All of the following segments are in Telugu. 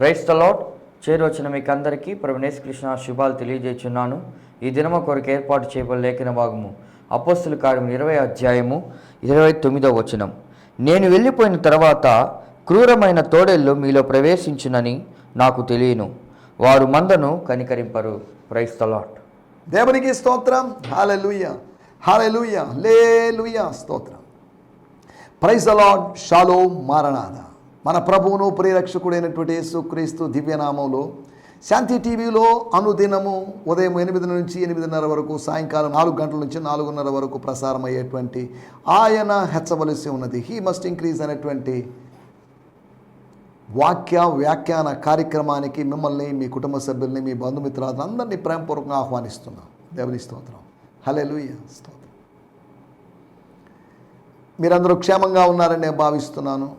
Praise the lord. చేరొచ్చిన మీకు అందరికీ ప్రభువైన యేసుకృష్ణ శుభాలు తెలియజేస్తున్నాను. ఈ దినము కొరకు ఏర్పాటు చేయబడిన లేఖన భాగము అపోస్తలుల కార్యము 20వ అధ్యాయము 29వ వచనం. నేను వెళ్ళిపోయిన తర్వాత క్రూరమైన తోడేళ్ళు మీలో ప్రవేశించునని నాకు తెలియను, వారు మందను కనికరింపరు. Praise the lord. దేవునికి స్తోత్రం. హల్లెలూయా, హల్లెలూయా, హల్లెలూయా, స్తోత్రం. Praise the Lord. షాలోమ్, మారనాథా. మన ప్రభువును ప్రియరక్షకుడైనటువంటి యేసుక్రీస్తు దివ్యనామంలో శాంతి టీవీలో అనుదినము ఉదయం 8 నుంచి 8:30 వరకు, సాయంకాలం 4 గంటల నుంచి 4:30 వరకు ప్రసారం అయ్యేటువంటి ఆయన హెచ్చవలసి ఉన్నది, హీ మస్ట్ ఇంక్రీజ్ అనేటువంటి వ్యాఖ్యాన కార్యక్రమానికి మిమ్మల్ని, మీ కుటుంబ సభ్యుల్ని, మీ బంధుమిత్రులను అందరినీ ప్రేమపూర్వకంగా ఆహ్వానిస్తున్నాం. దేవుని స్తోత్రం. హల్లెలూయా, స్తోత్రం. మీరందరూ క్షేమంగా ఉన్నారని నేను భావిస్తున్నాను.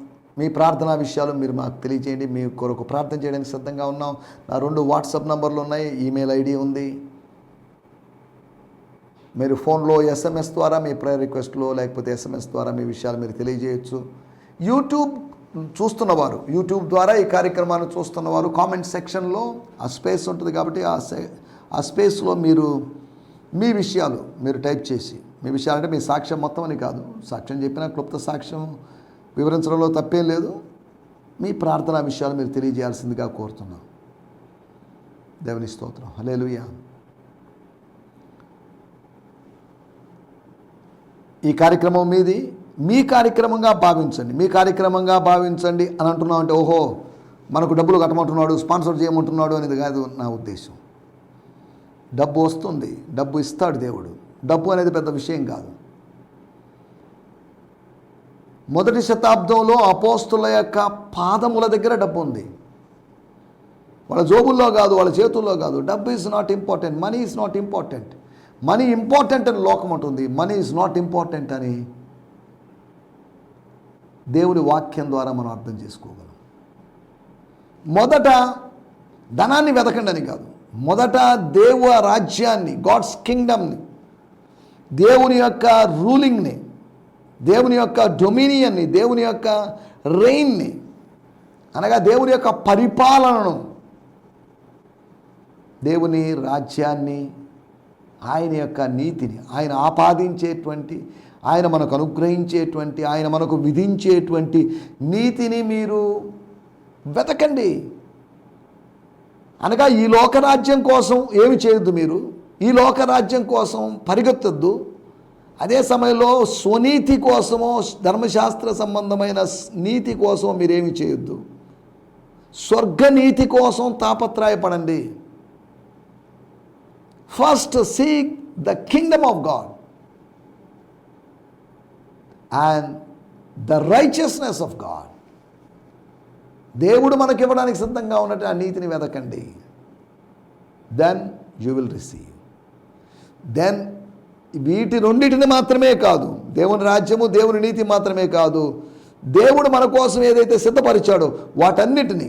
మీ ప్రార్థనా విషయాలు మీరు మాకు తెలియజేయండి. మీ కొరకు ప్రార్థన చేయడానికి సిద్ధంగా ఉన్నాం. నా 2 వాట్సాప్ నంబర్లు ఉన్నాయి, ఈమెయిల్ ఐడి ఉంది. మీరు ఫోన్లో SMS ద్వారా మీ ప్రేయర్ రిక్వెస్ట్లో, లేకపోతే SMS ద్వారా మీ విషయాలు మీరు తెలియజేయచ్చు. యూట్యూబ్ చూస్తున్నవారు, యూట్యూబ్ ద్వారా ఈ కార్యక్రమాన్ని చూస్తున్నవారు కామెంట్ సెక్షన్లో ఆ స్పేస్ ఉంటుంది కాబట్టి ఆ స్పేస్లో మీరు మీ విషయాలు మీరు టైప్ చేసి, మీ విషయాలంటే మీ సాక్ష్యం మొత్తం అని కాదు, సాక్ష్యం చెప్పినా క్లుప్త సాక్ష్యం వివరించడంలో తప్పేం లేదు, మీ ప్రార్థనా విషయాలు మీరు తెలియజేయాల్సిందిగా కోరుతున్నాం. దేవుని స్తోత్రం. హల్లెలూయా. ఈ కార్యక్రమం మీది, మీ కార్యక్రమంగా భావించండి, మీ కార్యక్రమంగా భావించండి అని అంటున్నాం. అంటే ఓహో మనకు డబ్బులు కట్టమంటున్నాడు, స్పాన్సర్ చేయమంటున్నాడు అనేది కాదు నా ఉద్దేశం. డబ్బు వస్తుంది, డబ్బు ఇస్తాడు దేవుడు. డబ్బు అనేది పెద్ద విషయం కాదు. మొదటి శతాబ్దంలో అపోస్తుల యొక్క పాదముల దగ్గర డబ్బు ఉంది. వాళ్ళ జోబుల్లో కాదు, వాళ్ళ చేతుల్లో కాదు. డబ్బు is not important, money is not important. Money important అని లోకం ఉంటుంది, మనీ ఈజ్ నాట్ ఇంపార్టెంట్ అని దేవుని వాక్యం ద్వారా మనం అర్థం చేసుకోగలం. మొదట ధనాన్ని వెతకండి అని కాదు, మొదట దేవ రాజ్యాన్ని, గాడ్స్ కింగ్డమ్ని, దేవుని యొక్క రూలింగ్ని, దేవుని యొక్క డొమినియన్ని, దేవుని యొక్క రెయిన్ని, అనగా దేవుని యొక్క పరిపాలనను, దేవుని రాజ్యాన్ని, ఆయన యొక్క నీతిని, ఆయన ఆపాదించేటువంటి, ఆయన మనకు అనుగ్రహించేటువంటి, ఆయన మనకు విధించేటువంటి నీతిని మీరు వెతకండి. అనగా ఈ లోకరాజ్యం కోసం ఏమి చేయొద్దు, మీరు ఈ లోకరాజ్యం కోసం పరిగెత్తొద్దు. అదే సమయంలో స్వనీతి కోసమో, ధర్మశాస్త్ర సంబంధమైన నీతి కోసమో మీరేమి చేయొద్దు. స్వర్గనీతి కోసం తాపత్రయపడండి. First seek the kingdom of God and the righteousness of God. దేవుడు మనకివ్వడానికి సిద్ధంగా ఉన్నట్టు ఆ నీతిని వెతకండి. Then you will receive. Then వీటి రెండింటిని మాత్రమే కాదు, దేవుని రాజ్యము, దేవుని నీతి మాత్రమే కాదు, దేవుడు మన కోసం ఏదైతే సిద్ధపరిచాడో వాటన్నిటినీ,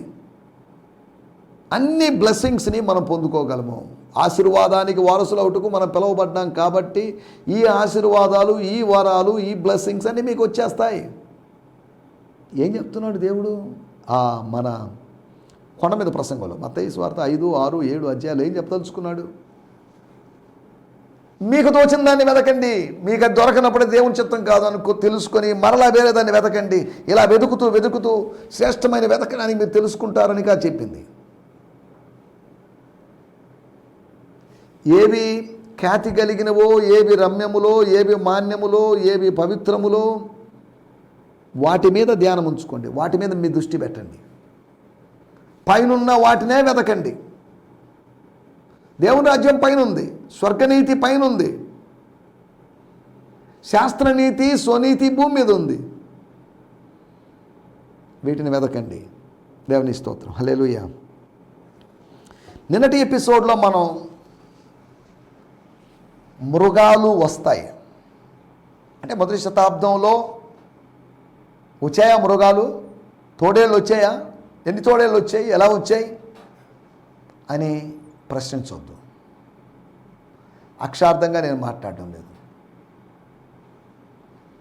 అన్ని బ్లెస్సింగ్స్ని మనం పొందుకోగలము. ఆశీర్వాదానికి వారసులవుటకు మనం పిలువబడ్డాం కాబట్టి ఈ ఆశీర్వాదాలు, ఈ వరాలు, ఈ బ్లెస్సింగ్స్ అన్నీ మీకు వచ్చేస్తాయి. ఏం చెప్తున్నాడు దేవుడు మన కొండ మీద ప్రసంగంలో? మత్తయి సువార్త 5, 6, 7 అధ్యాయాలు ఏం చెప్పదలుచుకున్నాడు? మీకు తోచిన దాన్ని వెతకండి, మీకు అది దొరకనప్పుడు దేవుని చిత్తం కాదు అనుకో తెలుసుకొని మరలా వేరే దాన్ని వెతకండి. ఇలా వెతుకుతూ శ్రేష్టమైన వెతకడానికి మీరు తెలుసుకుంటారని కాదు చెప్పింది. ఏవి ఖ్యాతి కలిగినవో, ఏవి రమ్యములో, ఏవి మాన్యములో, ఏవి పవిత్రములో వాటి మీద ధ్యానం ఉంచుకోండి, వాటి మీద మీ దృష్టి పెట్టండి. పైనున్న వాటినే వెతకండి. దేవుని రాజ్యం పైన ఉంది, స్వర్గనీతి పైన ఉంది, శాస్త్రనీతి, స్వనీతి భూమి మీద ఉంది. వీటిని వెతకండి. దేవుని స్తోత్రం. హల్లెలూయా. నిన్నటి ఎపిసోడ్లో మనం మృగాలు వస్తాయి అంటే మొదటి శతాబ్దంలో వచ్చాయా మృగాలు? తోడేళ్ళు వచ్చాయా? ఎన్ని తోడేళ్ళు వచ్చాయి? ఎలా వచ్చాయి అని ప్రశ్నించొద్దు. అక్షార్థంగా నేను మాట్లాడడం లేదు.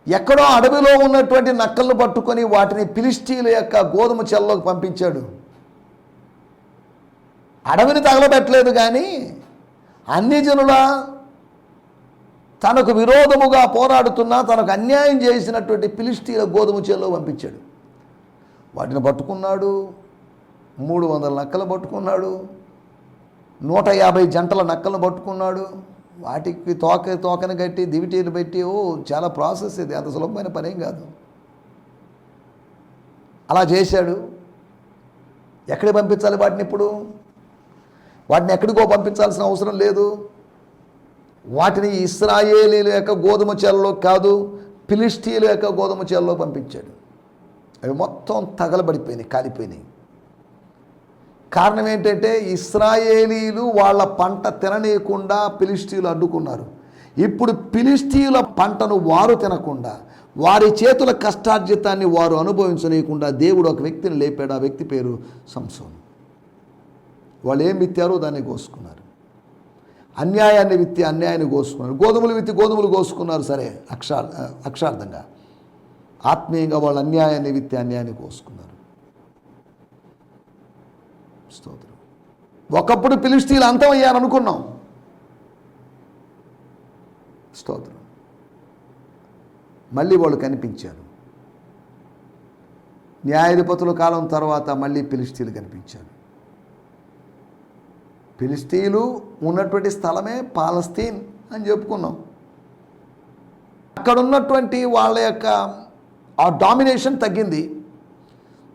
ఎక్కడో అడవిలో ఉన్నటువంటి నక్కలను పట్టుకొని వాటిని ఫిలిష్తీయుల యొక్క గోధుమ చెల్లోకి పంపించాడు. అడవిని తగలబెట్టలేదు, కానీ అన్ని జనుల తనకు విరోధముగా పోరాడుతున్నా తనకు అన్యాయం చేసినటువంటి ఫిలిష్తీయుల గోధుమ చేల్లో పంపించాడు. వాటిని పట్టుకున్నాడు, 300 నక్కలు పట్టుకున్నాడు, 150 జంటల నక్కలను పట్టుకున్నాడు. వాటికి తోకను కట్టి దివిటీలు పెట్టి, చాలా ప్రాసెస్ ఇది, అంత సులభమైన పనేం కాదు. అలా చేశాడు. ఎక్కడికి పంపించాలి వాటిని? ఇప్పుడు వాటిని ఎక్కడికో పంపించాల్సిన అవసరం లేదు. వాటిని ఇశ్రాయేలీల యొక్క గోధుమ చేలలో కాదు, ఫిలిష్తీయుల యొక్క గోధుమ చేలలో పంపించాడు. అవి మొత్తం తగలబడిపోయినాయి, కాలిపోయినాయి. కారణం ఏంటంటే ఇశ్రాయేలీలు వాళ్ళ పంట తిననీయకుండా ఫిలిష్తీయులు అడ్డుకున్నారు. ఇప్పుడు ఫిలిష్తీయుల పంటను వారు తినకుండా, వారి చేతుల కష్టార్జితాన్ని వారు అనుభవించనీయకుండా దేవుడు ఒక వ్యక్తిని లేపాడు. ఆ వ్యక్తి పేరు సంసోను. వాళ్ళు ఏం విత్తారో దాన్ని కోసుకున్నారు. అన్యాయాన్ని విత్తి అన్యాయాన్ని కోసుకున్నారు. గోధుమలు విత్తి గోధుమలు కోసుకున్నారు. సరే, అక్షార్థంగా, ఆత్మీయంగా వాళ్ళు అన్యాయాన్ని విత్తి అన్యాయాన్ని కోసుకున్నారు. స్తోత్రం. ఒకప్పుడు ఫిలిష్తీయులు అంతమయ్యారనుకున్నాం. స్తోత్రం. మళ్ళీ వాళ్ళు కనిపించారు. న్యాయాధిపతుల కాలం తర్వాత మళ్ళీ ఫిలిష్తీయులు కనిపించారు. ఫిలిష్తీయులు ఉన్నటువంటి స్థలమే పాలస్తీన్ అని చెప్పుకున్నాం. అక్కడ ఉన్నటువంటి వాళ్ళ యొక్క ఆ డామినేషన్ తగ్గింది.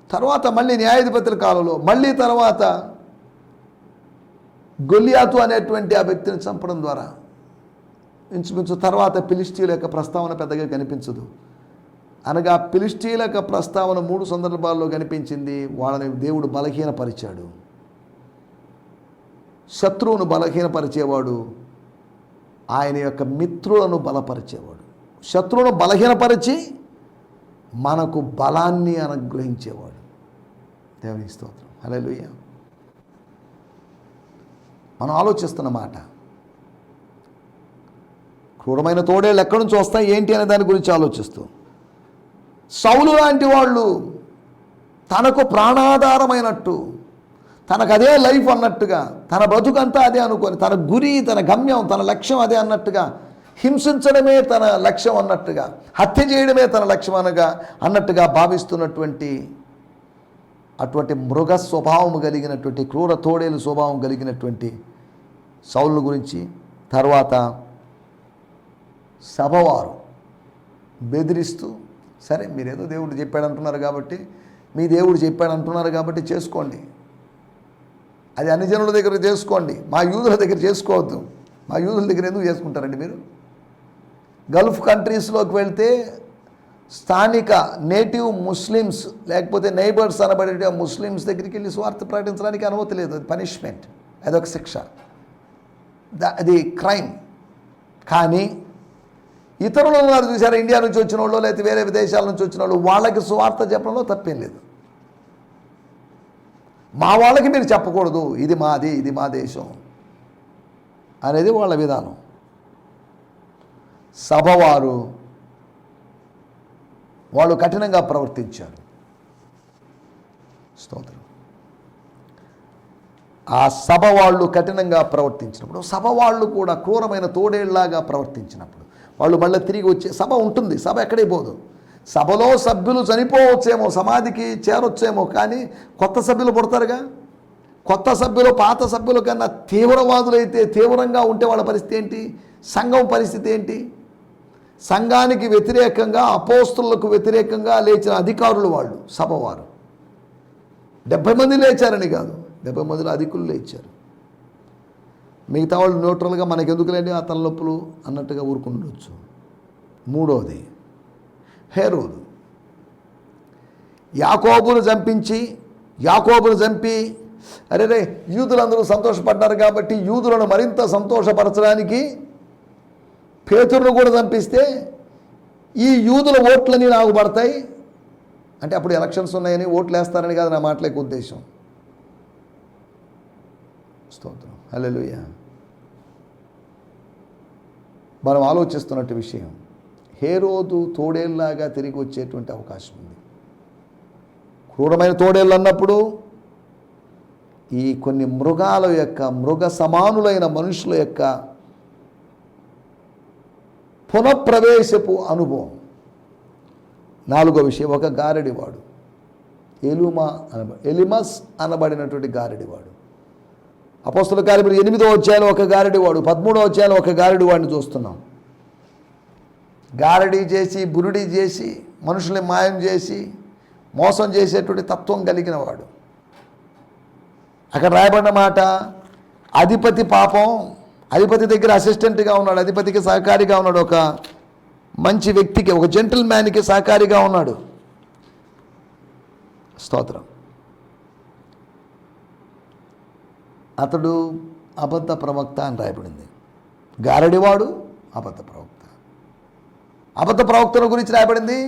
తర్వాత మళ్ళీ న్యాయాధిపతుల కాలంలో మళ్ళీ తర్వాత గొల్లియాతు అనేటువంటి ఆ వ్యక్తిని చంపడం ద్వారా ఇంచుమించు తర్వాత ఫిలిష్తీయుల యొక్క ప్రస్తావన పెద్దగా కనిపించదు. అనగా ఫిలిష్తీయుల యొక్క ప్రస్తావన 3 సందర్భాల్లో కనిపించింది. వాళ్ళని దేవుడు బలహీనపరిచాడు. శత్రువును బలహీనపరిచేవాడు, ఆయన యొక్క మిత్రులను బలపరిచేవాడు. శత్రువును బలహీనపరిచి మనకు బలాన్ని అనుగ్రహించేవాడు. దేవునికి స్తోత్రం. హల్లెలూయా. మనం ఆలోచిస్తున్న మాట, క్రూరమైన తోడేళ్ళు ఎక్కడి నుంచి వస్తాయి ఏంటి అనే దాని గురించి ఆలోచిస్తూ, సౌలు లాంటి వాళ్ళు తనకు ప్రాణాధారమైనట్టు, తనకు అదే లైఫ్ అన్నట్టుగా, తన బతుకంతా అదే అనుకొని, తన గురి, తన గమ్యం, తన లక్ష్యం అదే అన్నట్టుగా, హింసించడమే తన లక్ష్యం అన్నట్టుగా, హత్య చేయడమే తన లక్ష్యం అన్నట్టుగా భావిస్తున్నటువంటి అటువంటి మృగ స్వభావం కలిగినటువంటి, క్రూర తోడేలు స్వభావం కలిగినటువంటి సౌలు గురించి, తర్వాత సభవారు బెదిరిస్తూ, సరే మీరేదో దేవుడు చెప్పాడంటున్నారు కాబట్టి, మీ దేవుడు చెప్పాడంటున్నారు కాబట్టి చేసుకోండి, అది అన్ని జనుల దగ్గర చేసుకోండి, మా యూదుల దగ్గర చేసుకోవద్దు. మా యూదుల దగ్గర ఎందుకు చేసుకుంటారండి మీరు? గల్ఫ్ కంట్రీస్లోకి వెళ్తే స్థానిక నేటివ్ ముస్లిమ్స్ లేకపోతే నైబర్స్ అనబడే ముస్లిమ్స్ దగ్గరికి వెళ్ళి స్వార్థ ప్రకటించడానికి అనుమతి లేదు. అది పనిష్మెంట్, అదొక శిక్ష, అది క్రైమ్. కానీ ఇతరులు ఉన్నారు చూసారా, ఇండియా నుంచి వచ్చిన వాళ్ళు లేకపోతే వేరే విదేశాల నుంచి వచ్చిన వాళ్ళు, వాళ్ళకి స్వార్థ చెప్పడంలో తప్పేం లేదు. మా వాళ్ళకి మీరు చెప్పకూడదు, ఇది మాది, ఇది మా దేశం అనేది వాళ్ళ విధానం. సభవారు వాళ్ళు కఠినంగా ప్రవర్తించారు. స్తోత్రం. ఆ సభ వాళ్ళు కఠినంగా ప్రవర్తించినప్పుడు, సభ వాళ్ళు కూడా క్రూరమైన తోడేళ్లాగా ప్రవర్తించినప్పుడు, వాళ్ళు మళ్ళీ తిరిగి వచ్చే సభ ఉంటుంది. సభ ఎక్కడే పోదు. సభలో సభ్యులు చనిపోవచ్చేమో, సమాధికి చేరొచ్చేమో, కానీ కొత్త సభ్యులు పుడతారుగా. కొత్త సభ్యులు పాత సభ్యుల కన్నా తీవ్రవాదులైతే, తీవ్రంగా ఉంటే వాళ్ళ పరిస్థితి ఏంటి? సంఘం పరిస్థితి ఏంటి? సంఘానికి వ్యతిరేకంగా, అపోస్తులకు వ్యతిరేకంగా లేచిన అధికారులు వాళ్ళు, సభవారు. 70 మంది లేచారని కాదు, 70 మందిలో అధికులు లేచారు. మిగతా వాళ్ళు న్యూట్రల్గా మనకెందుకులేండి ఆ తలనొప్పులు అన్నట్టుగా ఊరుకుండొచ్చు. మూడోది, హేరోదు యాకోబును చంపి అరే యూదులందరూ సంతోషపడ్డారు కాబట్టి యూదులను మరింత సంతోషపరచడానికి పేతురును కూడా చంపిస్తే ఈ యూదుల ఓట్లని నాకు పడతాయి అంటే, అప్పుడు ఎలక్షన్స్ ఉన్నాయని ఓట్లు వేస్తారని కాదు నా మాటలేక ఉద్దేశం. స్తోత్రం. హల్లెలూయా. మనం ఆలోచిస్తున్నట్టు విషయం, హేరోదు తోడేళ్ళలాగా తిరిగి వచ్చేటువంటి అవకాశం ఉంది. క్రూరమైన తోడేళ్ళు అన్నప్పుడు ఈ కొన్ని మృగాల యొక్క మృగ సమానులైన మనుషుల యొక్క పునఃప్రవేశపు అనుభవం. 4వ విషయం, ఒక గారడివాడు, ఎలిమస్ అనబడినటువంటి గారడివాడు. అపోస్తల కార్యములు 8వ అధ్యాయంలో ఒక గారడివాడు, 13వ అధ్యాయంలో ఒక గారడివాడిని చూస్తున్నాం. గారడీ చేసి బురుడి చేసి మనుషుల్ని మాయం చేసి మోసం చేసేటువంటి తత్వం కలిగిన వాడు. అక్కడ రాయబడిన మాట, అధిపతి పాపం, అధిపతి దగ్గర అసిస్టెంట్గా ఉన్నాడు, అధిపతికి సహకారిగా ఉన్నాడు, ఒక మంచి వ్యక్తికి, ఒక జెంటిల్ మ్యాన్కి సహకారిగా ఉన్నాడు. స్తోత్రం. అతడు అబద్ధ ప్రవక్త అని రాయబడింది. గారడివాడు అబద్ధ ప్రవక్త. అబద్ధ ప్రవక్తల గురించి రాయబడింది,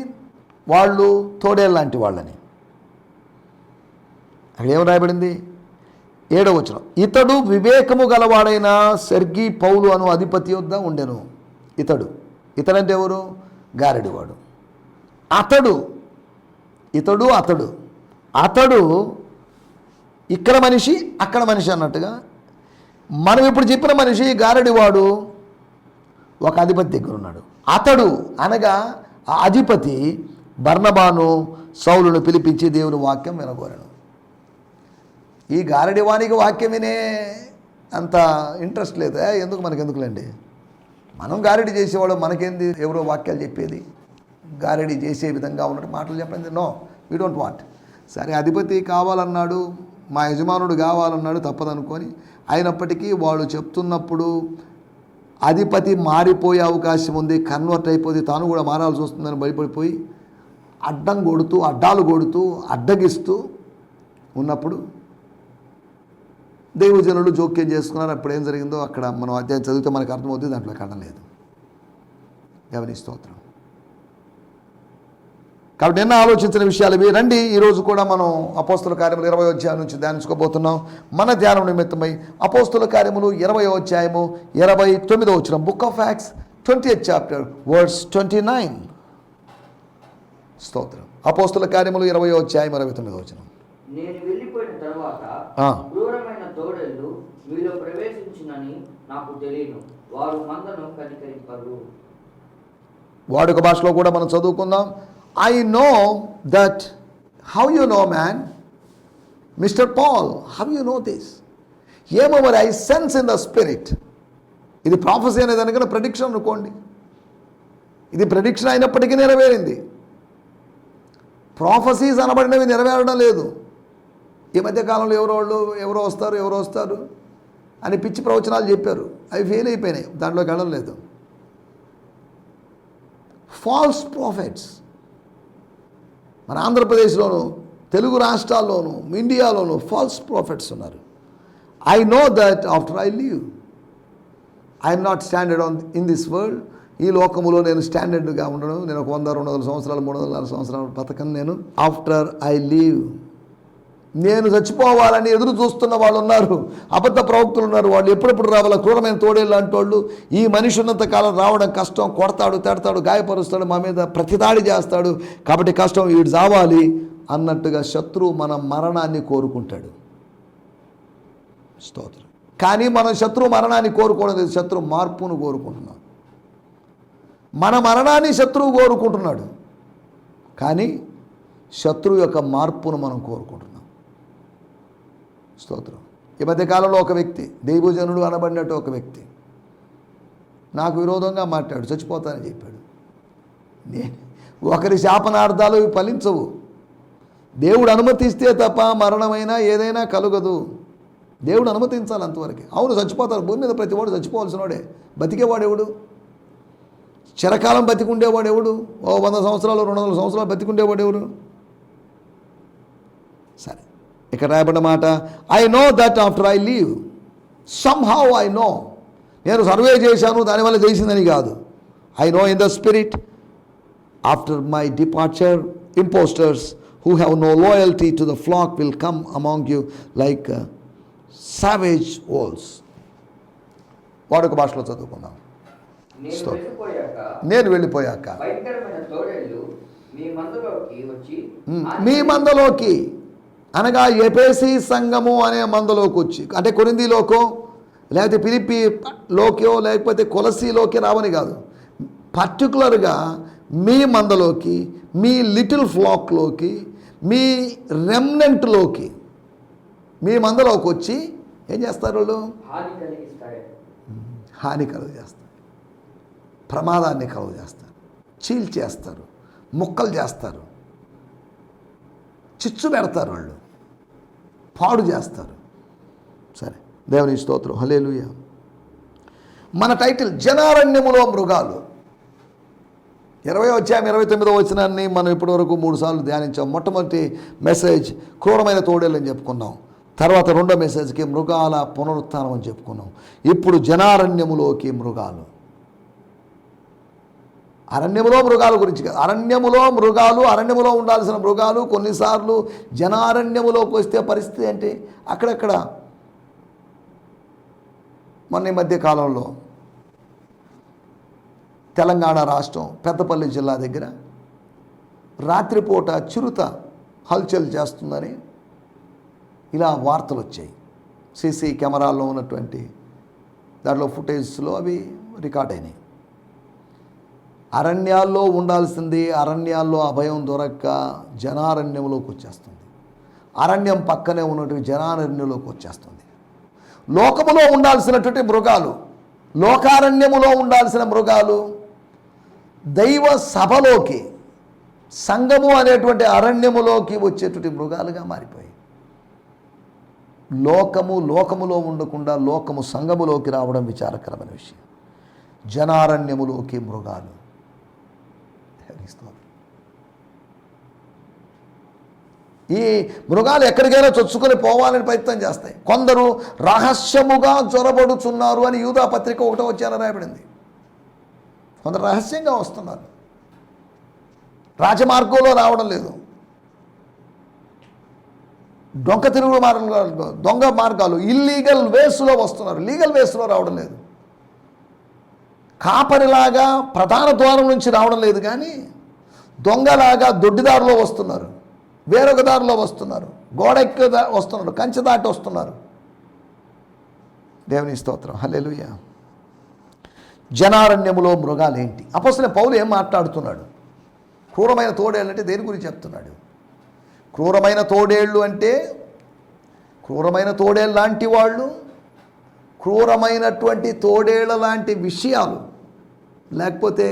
వాళ్ళు తోడేళ్ళ లాంటి వాళ్ళని. అక్కడ ఏం రాయబడింది? 7వ వచనం, ఇతడు వివేకము గలవాడైన సెర్గీ పౌలు అను అధిపతి యొద్ద ఉండెను. ఇతడంటే ఎవరు? గారడివాడు. అతడు ఇక్కడ మనిషి అక్కడ మనిషి అన్నట్టుగా, మనం ఇప్పుడు చెప్పిన మనిషి గారడివాడు ఒక అధిపతి దగ్గర ఉన్నాడు. అతడు అనగా ఆ అధిపతి బర్నబాను సౌలును పిలిపించి దేవుని వాక్యం వినగోరెను. ఈ గారడివానికి వాక్యం వినే అంత ఇంట్రెస్ట్ లేదు. మనకెందుకులేండి, మనం గారడి చేసేవాడు, మనకేంది ఎవరో వాక్యాలు చెప్పేది, గారడి చేసే విధంగా ఉన్నట్టు మాటలు చెప్పండి. No, we don't want. సరే, అధిపతి కావాలన్నాడు, మా యజమానుడు కావాలన్నాడు, తప్పదనుకొని, అయినప్పటికీ వాళ్ళు చెప్తున్నప్పుడు అధిపతి మారిపోయే అవకాశం ఉంది, కన్వర్ట్ అయిపోతే తాను కూడా మారాల్సి వస్తుందని భయపడిపోయి అడ్డాలు కొడుతూ అడ్డగిస్తూ ఉన్నప్పుడు దైవజనులు జోక్యం చేసుకున్నారు. అప్పుడు ఏం జరిగిందో అక్కడ మనం అధ్యాయం చదివితే మనకు అర్థమవుతుంది, దాంట్లో కారణం లేదు. దేవుని స్తోత్రం. కాబట్టి నిన్న ఆలోచించిన విషయాలు ఇవి. రండి, ఈరోజు కూడా మనం అపోస్తుల కార్యములు 20వ అధ్యాయం నుంచి ధ్యానించుకోబోతున్నాం. మన ధ్యానం నిమిత్తమై అపోస్తుల కార్యములు 20వ అధ్యాయము 29వ వచనం, book of acts 20th chapter verse 29. స్తోత్రం. అపోస్తుల కార్యములు 20వ అధ్యాయం 29వ వచనం. నేను వెళ్ళిపోయిన తర్వాత క్రూరమైన తోడేళ్ళు మీలో ప్రవేశించునని నాకు తెలియను, వారు మందను కనికరింపరు. వాడుక భాషలో కూడా మనం చదువుకుందాం. I know that. How you know, man? Mr. Paul, how you know this? ఏమో మరి, I sense in the spirit. ఇది ప్రాఫెసీ అనే దానికన్నా ప్రెడిక్షన్ అనుకోండి. ఇది ప్రెడిక్షన్ అయినప్పటికీ నెరవేరింది. ప్రాఫెసీస్ అనబడినవి నెరవేరడం లేదు. ఈ మధ్యకాలంలో ఎవరో వస్తారు అని పిచ్చి ప్రవచనాలు చెప్పారు, అవి ఫెయిల్ అయిపోయినాయి, దాంట్లోకి వెళ్ళడం లేదు. ఫాల్స్ ప్రాఫిట్స్ మన ఆంధ్రప్రదేశ్లోను, తెలుగు రాష్ట్రాల్లోనూ, ఇండియాలోనూ ఫాల్స్ ప్రాఫిట్స్ ఉన్నారు. I know that after I leave I'm not standard in this world. ఈ లోకములో నేను స్టాండర్డ్గా ఉండను. నేను ఒక 100-200 సంవత్సరాలు 300 సంవత్సరాలు బతకను. నేను ఆఫ్టర్ ఐ లీవ్, నేను చచ్చిపోవాలని ఎదురు చూస్తున్న వాళ్ళు ఉన్నారు, అబద్ధ ప్రవక్తలు ఉన్నారు. వాళ్ళు ఎప్పుడెప్పుడు రావాలా? క్రూరమైన తోడేళ్ళు అంటే వాళ్ళు. ఈ మనిషి ఉన్నంత కాలం రావడం కష్టం, కొడతాడు, తిడతాడు, గాయపరుస్తాడు, మా మీద ప్రతిదాడి చేస్తాడు, కాబట్టి కష్టం, వీడు చావాలి అన్నట్టుగా శత్రువు మన మరణాన్ని కోరుకుంటాడు. స్తోత్రం. కానీ మనం శత్రువు మరణాన్ని కోరుకోవడం లేదు, శత్రువు మార్పును కోరుకుంటున్నాం. మన మరణాన్ని శత్రువు కోరుకుంటున్నాడు, కానీ శత్రువు యొక్క మార్పును మనం కోరుకుంటున్నాం. స్తోత్రం. ఈ మధ్యకాలంలో ఒక వ్యక్తి, దైవజనుడు అనబడినట్టు ఒక వ్యక్తి నాకు విరోధంగా మాట్లాడు, చచ్చిపోతానని చెప్పాడు. ఒకరి శాపనార్థాలు ఫలించవు. దేవుడు అనుమతిస్తే తప్ప మరణమైనా ఏదైనా కలుగదు. దేవుడు అనుమతించాలి అంతవరకు. అవును, చచ్చిపోతారు. భూమి మీద ప్రతివాడు చచ్చిపోవాల్సిన వాడే. బతికేవాడెవడు? చిరకాలం బతికుండేవాడెవడు? 100 సంవత్సరాలు 200 సంవత్సరాలు బతికుండేవాడెవడు? సరే, ఇక్కడ రాయబడిన మాట, I know that after I leave somehow I know. నేను సర్వే చేశాను దానివల్ల చేసిందని కాదు. I know in the spirit after my departure impostors who have no loyalty to the flock will come among you like savage wolves. వాడుక భాషలో చదువుకుందాం. నేను వెళ్ళిపోయాక భయంకరమైన తోడేళ్ళు మీ మందలోకి వచ్చి, మీ మందలోకి అనగా ఎఫెసీ సంఘము అనే మందలోకి వచ్చి, అంటే కొరింథీలోకో లేకపోతే ఫిలిప్పీలోకో లేకపోతే కొలసీలోకి రావని కాదు, పర్టికులర్గా మీ మందలోకి, మీ లిటిల్ ఫ్లాక్లోకి, మీ రెమ్నెంట్లోకి, మీ మందలోకి వచ్చి ఏం చేస్తారు? వాళ్ళు హాని కలుగు చేస్తారు, ప్రమాదాన్ని కలుగు చేస్తారు, చీల్చేస్తారు, ముక్కలు చేస్తారు, చిచ్చు పెడతారు, వాళ్ళు పాడు చేస్తారు. సరే, దేవుని స్తోత్రం, హల్లెలూయా. మన టైటిల్ జనారణ్యములో మృగాలు. 20వ అధ్యాయం 29వ వచనాన్ని మనం ఇప్పటివరకు 3 సార్లు ధ్యానించాం. మొట్టమొదటి మెసేజ్ క్రూరమైన తోడేళ్ళు అని చెప్పుకున్నాం. తర్వాత రెండో మెసేజ్కి మృగాల పునరుత్థానం అని చెప్పుకున్నాం. ఇప్పుడు జనారణ్యములోకి మృగాలు. అరణ్యములో మృగాల గురించి కాదు, అరణ్యములో మృగాలు, అరణ్యములో ఉండాల్సిన మృగాలు కొన్నిసార్లు జనారణ్యములోకి వస్తే పరిస్థితి ఏంటి? అక్కడక్కడ మొన్న ఈ మధ్య కాలంలో తెలంగాణ రాష్ట్రం పెద్దపల్లి జిల్లా దగ్గర రాత్రిపూట చిరుత హల్చల్ చేస్తుందని ఇలా వార్తలు వచ్చాయి. సీసీ కెమెరాల్లో ఉన్నటువంటి దాంట్లో ఫుటేజ్లో అవి రికార్డ్ అయినాయి. అరణ్యాల్లో ఉండాల్సింది అరణ్యాల్లో అభయం దొరక్క జనారణ్యంలోకి వచ్చేస్తుంది. అరణ్యం పక్కనే ఉన్నటువంటి జనారణ్యంలోకి వచ్చేస్తుంది. లోకములో ఉండాల్సినటువంటి మృగాలు, లోకారణ్యములో ఉండాల్సిన మృగాలు దైవ సభలోకి, సంఘము అనేటువంటి అరణ్యములోకి వచ్చేటువంటి మృగాలుగా మారిపోయాయి. లోకములో ఉండకుండా లోకము సంఘములోకి రావడం విచారకరమైన విషయం. జనారణ్యములోకి మృగాలు. ఈ మృగాలు ఎక్కడికైనా చొచ్చుకొని పోవాలని ప్రయత్నం చేస్తాయి. కొందరు రహస్యముగా చొరబడుచున్నారు అని యూదా పత్రిక 1వ అధ్యాయంలో రాయబడింది. కొందరు రహస్యంగా వస్తున్నారు, రాజమార్గంలో రావడం లేదు, దొంగ మార్గాలు ఇల్లీగల్ వేస్లో వస్తున్నారు, లీగల్ వేస్లో రావడం లేదు. కాపరిలాగా ప్రధాన ద్వారం నుంచి రావడం లేదు, కానీ దొంగలాగా దొడ్డిదారిలో వస్తున్నారు, వేరొక దారిలో వస్తున్నారు, గోడెక్కి వస్తున్నారు, కంచె దాటి వస్తున్నారు. దేవుని స్తోత్రం, హల్లెలూయా. జనారణ్యములో మృగాలు ఏంటి? అపోస్తలుడైన పౌలు ఏం మాట్లాడుతున్నాడు? క్రూరమైన తోడేళ్ళు అంటే దేని గురించి చెప్తున్నాడు? క్రూరమైన తోడేళ్ళు అంటే క్రూరమైన తోడేళ్ళు లాంటి వాళ్ళు, క్రూరమైనటువంటి తోడేళ్ళ లాంటి విషయాలు, లేకపోతే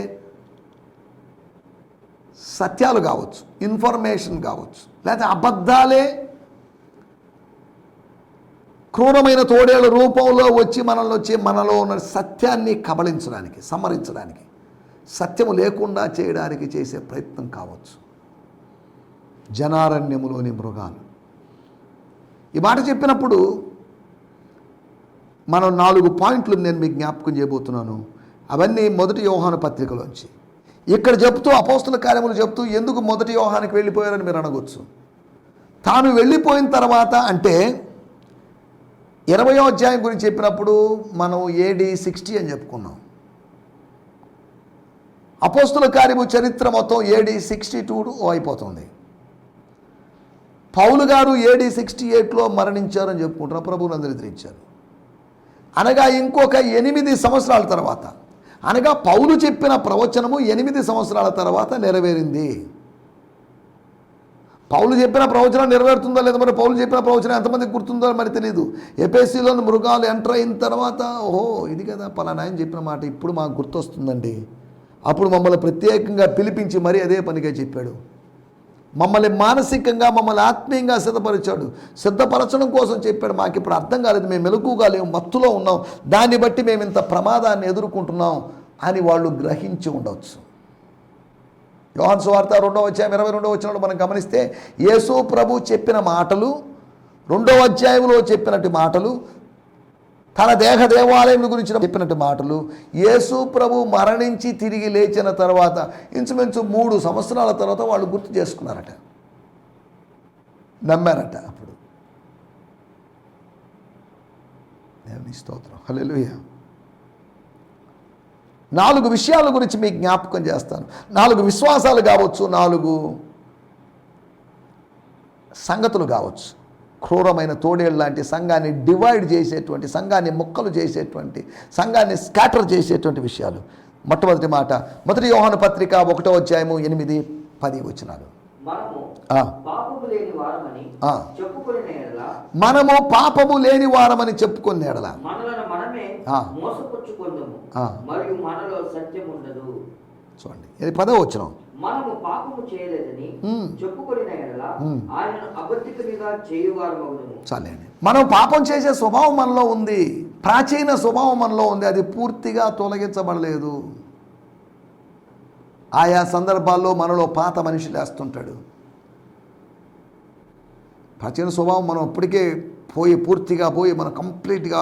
సత్యాలు కావచ్చు, ఇన్ఫర్మేషన్ కావచ్చు, లేకపోతే అబద్ధాలే క్రూరమైన తోడేళ్ళ రూపంలో వచ్చి మనలో ఉన్న సత్యాన్ని కబళించడానికి, సంహరించడానికి, సత్యము లేకుండా చేయడానికి చేసే ప్రయత్నం కావచ్చు. జనారణ్యములోని మృగాలు. ఈ మాట చెప్పినప్పుడు మనం 4 పాయింట్లు నేను మీకు జ్ఞాపకం చేయబోతున్నాను. అవన్నీ 1 యోహాను పత్రికలోంచి. ఇక్కడ చెప్తూ అపోస్తల కార్యములు చెప్తూ ఎందుకు 1 యోహానికి వెళ్ళిపోయారని మీరు అనగొచ్చు. తాను వెళ్ళిపోయిన తర్వాత అంటే 20వ అధ్యాయం గురించి చెప్పినప్పుడు మనం AD 60 అని చెప్పుకున్నాం. అపోస్తల కార్యము చరిత్ర మొత్తం AD 62 అయిపోతుంది. పౌలు గారు AD 68లో మరణించారని చెప్పుకుంటున్నారు, ప్రభువుని నిద్రించారు. అనగా ఇంకొక 8 సంవత్సరాల తర్వాత, అనగా పౌలు చెప్పిన ప్రవచనము 8 సంవత్సరాల తర్వాత నెరవేరింది. పౌలు చెప్పిన ప్రవచనం నెరవేరుతుందో లేదో మరి పౌలు చెప్పిన ప్రవచనం ఎంతమందికి గుర్తుందో మరి తెలియదు. ఎఫెసీలోని మృగాలు ఎంటర్ అయిన తర్వాత ఓహో ఇది కదా పలానా ఆయన చెప్పిన మాట ఇప్పుడు మాకు గుర్తొస్తుందండి. అప్పుడు మమ్మల్ని ప్రత్యేకంగా పిలిపించి మరీ అదే పనిగా చెప్పాడు. మమ్మల్ని మానసికంగా, మమ్మల్ని ఆత్మీయంగా సిద్ధపరిచాడు. సిద్ధపరచడం కోసం చెప్పాడు. మాకు ఇప్పుడు అర్థం కాలేదు, మేము మెలకుగా లేము, మత్తులో ఉన్నాం, దాన్ని బట్టి మేము ఇంత ప్రమాదాన్ని ఎదుర్కొంటున్నాం అని వాళ్ళు గ్రహించి ఉండవచ్చు. యోహాను సువార్త 2వ అధ్యాయం 22వ వచనంలో మనం గమనిస్తే యేసు ప్రభు చెప్పిన మాటలు, 2వ అధ్యాయంలో చెప్పినట్టు మాటలు, తన దేహ దేవాలయం గురించి చెప్పినట్టు మాటలు, యేసు ప్రభు మరణించి తిరిగి లేచిన తర్వాత ఇంచుమించు 3 సంవత్సరాల తర్వాత వాళ్ళు గుర్తు చేసుకున్నారట, నమ్మారట. అప్పుడు దేవుని స్తోత్రం, హల్లెలూయా. 4 విషయాల గురించి మీకు జ్ఞాపకం చేస్తాను. 4 విశ్వాసాలు కావచ్చు, 4 సంగతులు కావచ్చు, క్రూరమైన తోడేళ్ళు లాంటి సంఘాన్ని డివైడ్ చేసేటువంటి, సంఘాన్ని ముక్కలు చేసేటువంటి, సంఘాన్ని స్కాటర్ చేసేటువంటి విషయాలు. మొట్టమొదటి మాట, మొదటి యోహాను పత్రిక 1వ అధ్యాయము 8-10 వచనాలు. మనము పాపము లేని వారమని చెప్పుకునే ఎడల మనలను మనమే మోసపుచ్చుకొందుము మరియు మనలో సత్యం ఉండదు. చూడండి, ఇది 10వ వచనం. మనము పాపము చేయలేదని చెప్పుకొనిన ఎడల ఆయనను అబద్ధికునిగా చేయువారమగుదుము. చాలండి. మనం పాపం చేసే స్వభావం మనలో ఉంది, ప్రాచీన స్వభావం మనలో ఉంది, అది పూర్తిగా తొలగించబడలేదు. ఆయా సందర్భాల్లో మనలో పాత మనిషి లేస్తుంటాడు. ప్రాచీన స్వభావం మనం అప్పటికే పూర్తిగా పోయి మనం కంప్లీట్గా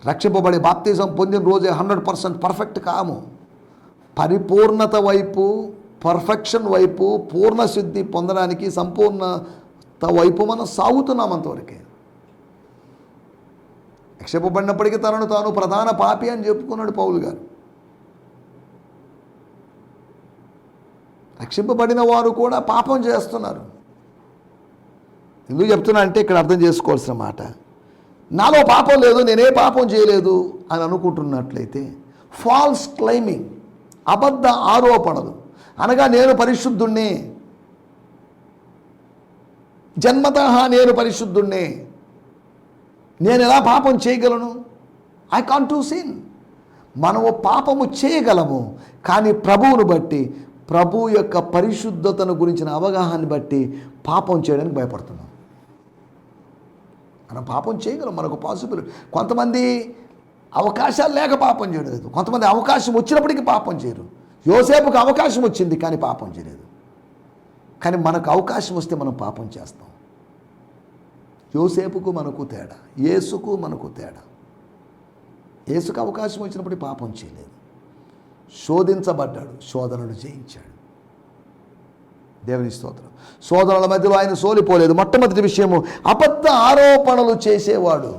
రక్షింపబడి బాప్తిజం పొందిన రోజే 100% పర్ఫెక్ట్ కాము. పరిపూర్ణత వైపు, పర్ఫెక్షన్ వైపు, పూర్ణ శుద్ధి పొందడానికి, సంపూర్ణత వైపు మనం సాగుతున్నాం. అంతవరకే రక్షింపబడినప్పటికీ తనను తాను ప్రధాన పాపి అని చెప్పుకున్నాడు పౌలు గారు. రక్షింపబడిన వారు కూడా పాపం చేస్తున్నారు. ఎందుకు చెప్తున్నా అంటే ఇక్కడ అర్థం చేసుకోవాల్సిన మాట, నాలో పాపం లేదు, నేనే పాపం చేయలేదు అని అనుకుంటున్నట్లయితే ఫాల్స్ క్లైమింగ్, అబద్ధ ఆరోపణలు, అనగా నేను పరిశుద్ధుణ్ణే, జన్మతః నేను పరిశుద్ధుణ్ణే, నేను ఎలా పాపం చేయగలను, ఐ కాంట్ డు సిన్. మనము పాపము చేయగలము, కానీ ప్రభువును బట్టి, ప్రభు యొక్క పరిశుద్ధతను గురించిన అవగాహన బట్టి పాపం చేయడానికి భయపడుతున్నాం. మనం పాపం చేయగలం, మనకు పాసిబుల్. కొంతమంది అవకాశాలు లేక పాపం చేయలేదు, కొంతమంది అవకాశం వచ్చినప్పటికీ పాపం చేయరు. యోసేపుకు అవకాశం వచ్చింది కానీ పాపం చేయలేదు. కానీ మనకు అవకాశం వస్తే మనం పాపం చేస్తాం. యోసేపుకు మనకు తేడా, యేసుకు మనకు తేడా. యేసుకు అవకాశం వచ్చినప్పుడు పాపం చేయలేదు, శోధించబడ్డాడు, శోధనలు జయించాడు. దేవుని స్తోత్రం. శోధనల మధ్యలో ఆయన సోలిపోలేదు. మొట్టమొదటి విషయము, అబద్ధ ఆరోపణలు చేసేవాడు,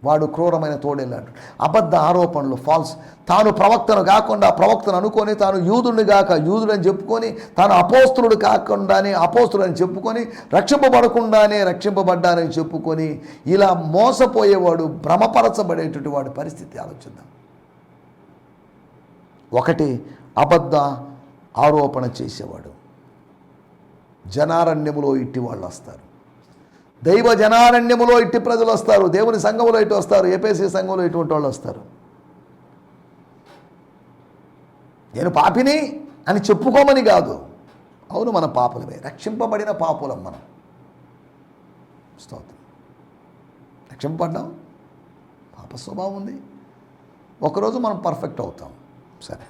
వాడు క్రూరమైన తోడేళ్ళాడు. అబద్ధ ఆరోపణలు, ఫాల్స్. తాను ప్రవక్తను కాకుండా ప్రవక్తను అనుకొని, తాను యూదుడిని కాక యూదుడని చెప్పుకొని, తాను అపోస్తులుడు కాకుండానే అపోస్తుడని చెప్పుకొని, రక్షింపబడకుండానే రక్షింపబడ్డానని చెప్పుకొని, ఇలా మోసపోయేవాడు, భ్రమపరచబడేటువంటి వాడి పరిస్థితి ఆలోచిద్దాం. ఒకటి, అబద్ధ ఆరోపణ చేసేవాడు. జనారణ్యములో ఇట్టి వాళ్ళు వస్తారు, దైవ జనారణ్యములో ఇట్టి ప్రజలు వస్తారు, దేవుని సంఘములో ఇటు వస్తారు, ఏపీసీ సంఘంలో ఇటువంటి వాళ్ళు వస్తారు. నేను పాపిని అని చెప్పుకోమని కాదు, అవును మన పాపులమే, రక్షింపబడిన పాపులం మనం. స్తోత్రం. రక్షింపబడ్డాం, పాప స్వభావం ఉంది, ఒకరోజు మనం పర్ఫెక్ట్ అవుతాం. సరే,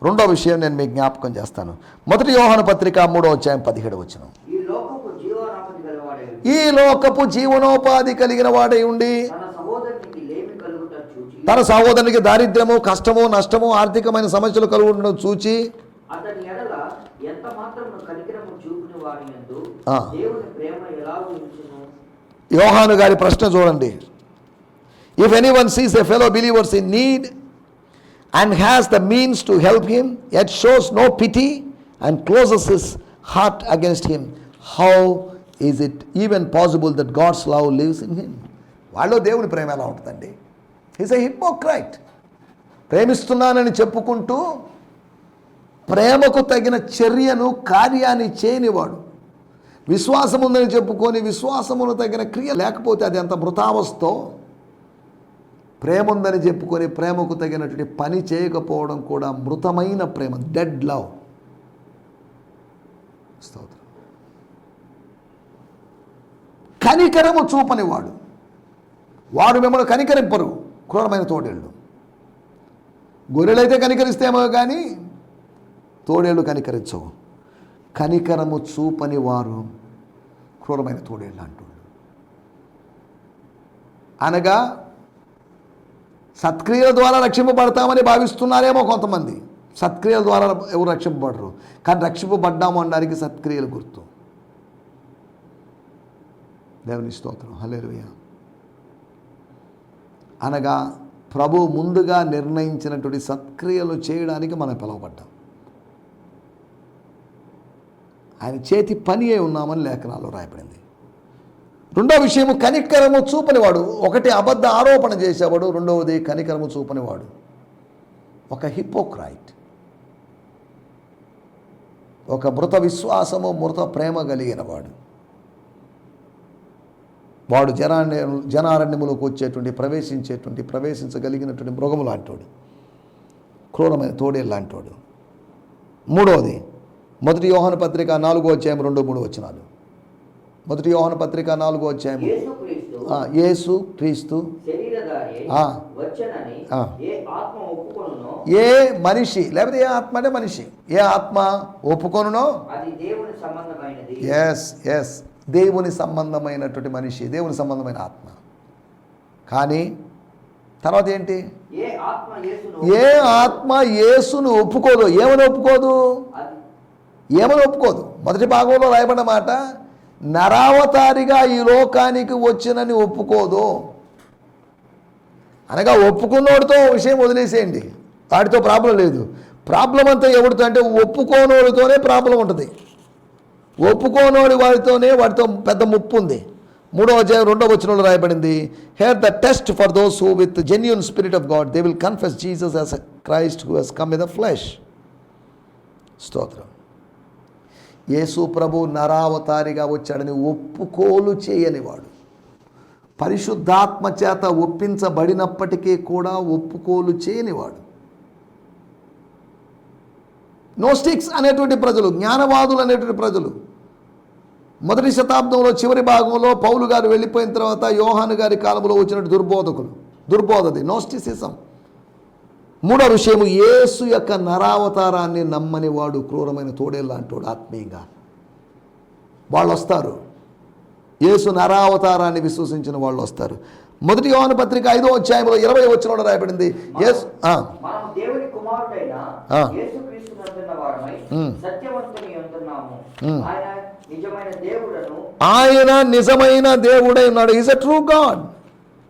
రెండో విషయం నేను మీకు జ్ఞాపకం చేస్తాను. మొదటి యోహాను పత్రిక 3వ అధ్యాయం 17వ వచనం. ఈ లోకపు జీవనోపాధి కలిగిన వాడై ఉండి తన సహోదరునికి దారిద్ర్యము, కష్టము, నష్టము, ఆర్థికమైన సమస్యలు కలుగుతుండడం చూచి యోహాను గారి ప్రశ్న చూడండి. If anyone sees a fellow believers in need and has the means to help him, yet shows no pity and closes his heart against him, how is it even possible that God's love lives in him? వాళ్ళలో దేవుని ప్రేమ ఎలా ఉంటుందండి? Is a hypocrite. ప్రేమిస్తున్నానని చెప్పుకుంటూ ప్రేమకు తగిన చర్యను, కార్యాన్ని చేయనివాడు. విశ్వాసం ఉందని చెప్పుకొని విశ్వాసమును తగిన క్రియ లేకపోతే అది ఎంత మృతావస్థో. ప్రేమ ఉందని చెప్పుకొని ప్రేమకు తగినటువంటి పని చేయకపోవడం కూడా మృతమైన ప్రేమ, డెడ్ లవ్. స్తోత్రం. కనికరము చూపని వాడు, వాడు మిమ్మల్ని కనికరింపరు. క్రూరమైన తోడేళ్ళు. గొర్రెలైతే కనికరిస్తేమో కానీ తోడేళ్ళు కనికరించవు. కనికరము చూపని వారు క్రూరమైన తోడేళ్ళు అంటున్నాడు. అనగా సత్క్రియల ద్వారా రక్షింపబడతామని భావిస్తున్నారేమో కొంతమంది. సత్క్రియల ద్వారా ఎవరు రక్షింపబడరు, కానీ రక్షింపబడ్డాము అనడానికి సత్క్రియలు గుర్తు. దేవుని స్తోత్రం. హల్లెలూయా. అనగా ప్రభు ముందుగా నిర్ణయించినటువంటి సత్క్రియలు చేయడానికి మనం పిలువబడ్డాం. ఆయన చేతి పని అయి ఉన్నామని లేఖనాల్లో రాయబడింది. రెండో విషయము కనికరము చూపనివాడు. ఒకటి అబద్ధ ఆరోపణ చేసేవాడు, రెండవది కనికరము చూపనివాడు. ఒక హిపోక్రైట్, ఒక మృత విశ్వాసము మృత ప్రేమ కలిగిన వాడు. వాడు జనారణ్యములోకి వచ్చేటువంటి ప్రవేశించగలిగినటువంటి మృగము లాంటివాడు, క్రూరమైన తోడేలు లాంటివాడు. మూడవది 1 యోహాను పత్రిక 4వ అధ్యాయం 2-3 వచనాలు. 1 యోహాను పత్రిక 4వ అధ్యాయం. యేసు క్రీస్తు ఏ మనిషి, లేకపోతే ఏ ఆత్మ అంటే మనిషి, ఏ ఆత్మ ఒప్పుకొనునో ఎస్ దేవుని సంబంధమైనటువంటి మనిషి, దేవుని సంబంధమైన ఆత్మ. కానీ తర్వాత ఏంటి? ఏ ఆత్మ యేసును ఒప్పుకోదు. ఏమని ఒప్పుకోదు? మొదటి భాగంలో రాయబడిన మాట, నరావతారిగా ఈ లోకానికి వచ్చినని ఒప్పుకోదు. అనగా ఒప్పుకున్నోడితో విషయం వదిలేసేయండి, వాడితో ప్రాబ్లం లేదు. ప్రాబ్లం అంతా ఎవరితో అంటే ఒప్పుకోనోడితోనే ప్రాబ్లం ఉంటుంది. ఒప్పుకోనోడి వాడితో పెద్ద ముప్పు ఉంది. 3వ అధ్యాయం 2వ వచనంలో రాయబడింది, here the test for those who with genuine spirit of God they will confess Jesus as Christ who he's come in the flesh. స్తోత్రం. యేసు ప్రభు నరావతారిగా వచ్చాడని ఒప్పుకోలు చేయనివాడు, పరిశుద్ధాత్మ చేత ఒప్పించబడినప్పటికీ కూడా ఒప్పుకోలు చేయనివాడు. నోస్టిక్స్ అనేటువంటి ప్రజలు, జ్ఞానవాదులు అనేటువంటి ప్రజలు, 1వ శతాబ్దంలో చివరి భాగంలో పౌలు గారు వెళ్ళిపోయిన తర్వాత యోహాను గారి కాలంలో వచ్చినట్టు దుర్బోధది నోస్టిసిజం. 3వ విషయము, యేసు యొక్క నరావతారాన్ని నమ్మని వాడు క్రూరమైన తోడేలు లాంటివాడు. ఆత్మీయంగా వాళ్ళు వస్తారు, యేసు నరావతారాన్ని విశ్వసించిన వాళ్ళు వస్తారు. 1 యోహాను పత్రిక 5వ అధ్యాయంలో 20వ వచనంలో రాయబడింది, ఆయన నిజమైన దేవుడై ఉన్నాడు. ఈజ్ ఎ ట్రూ గాడ్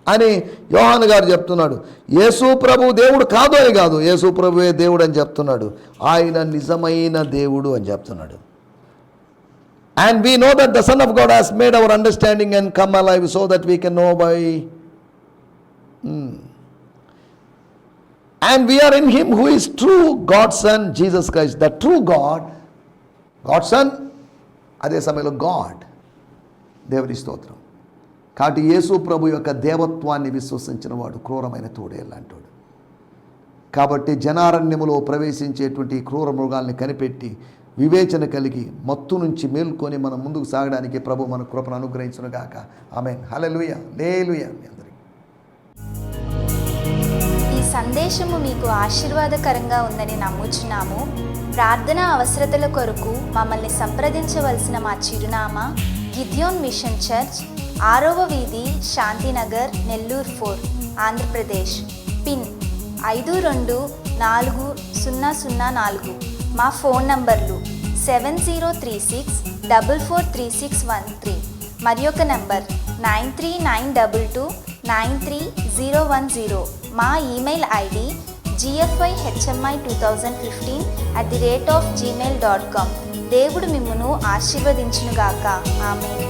అని యోహాను గారు చెప్తున్నాడు. యేసు ప్రభు దేవుడు కాదు అని కాదు, యేసు ప్రభువే దేవుడు అని చెప్తున్నాడు. ఆయన నిజమైన దేవుడు అని చెప్తున్నాడు. And we know that the Son of God has made our understanding and come alive so that we can know by and we are in him who is true God's Son Jesus Christ, the true God, God's Son, అదే సమయంలో గాడ్, దేవుని స్తోత్రం. కాబట్టి యేసు ప్రభు యొక్క దేవత్వాన్ని విశ్వసించిన వాడు క్రూరమైన తోడేలు లాంటివాడు. కాబట్టి జనారణ్యములో ప్రవేశించేటువంటి క్రూర మృగాల్ని కనిపెట్టి వివేచన కలిగి మత్తు నుంచి మేల్కొని మనం ముందుకు సాగడానికి ప్రభు మన కృపను అనుగ్రహించును గాక. ఆమేన్. హల్లెలూయా. హల్లెలూయా. మీ అందరికీ ఈ సందేశము మీకు ఆశీర్వాదకరంగా ఉందని నమ్ముచున్నాము. ప్రార్థన అవసరతల కొరకు మమ్మల్ని సంప్రదించవలసిన మా చిరునామా గిద్యోన్ మిషన్ చర్చ్, 6వ వీధి, శాంతినగర్, నెల్లూరు 4, ఆంధ్రప్రదేశ్. పిన్ 524004. మా ఫోన్ నంబర్లు 7036443613 మరి ఒక నంబర్ 9392293010. మా ఈమెయిల్ ఐడి gfihmi2015@gmail.com. దేవుడు మిమ్మును ఆశీర్వదించునుగాక. ఆమేన్.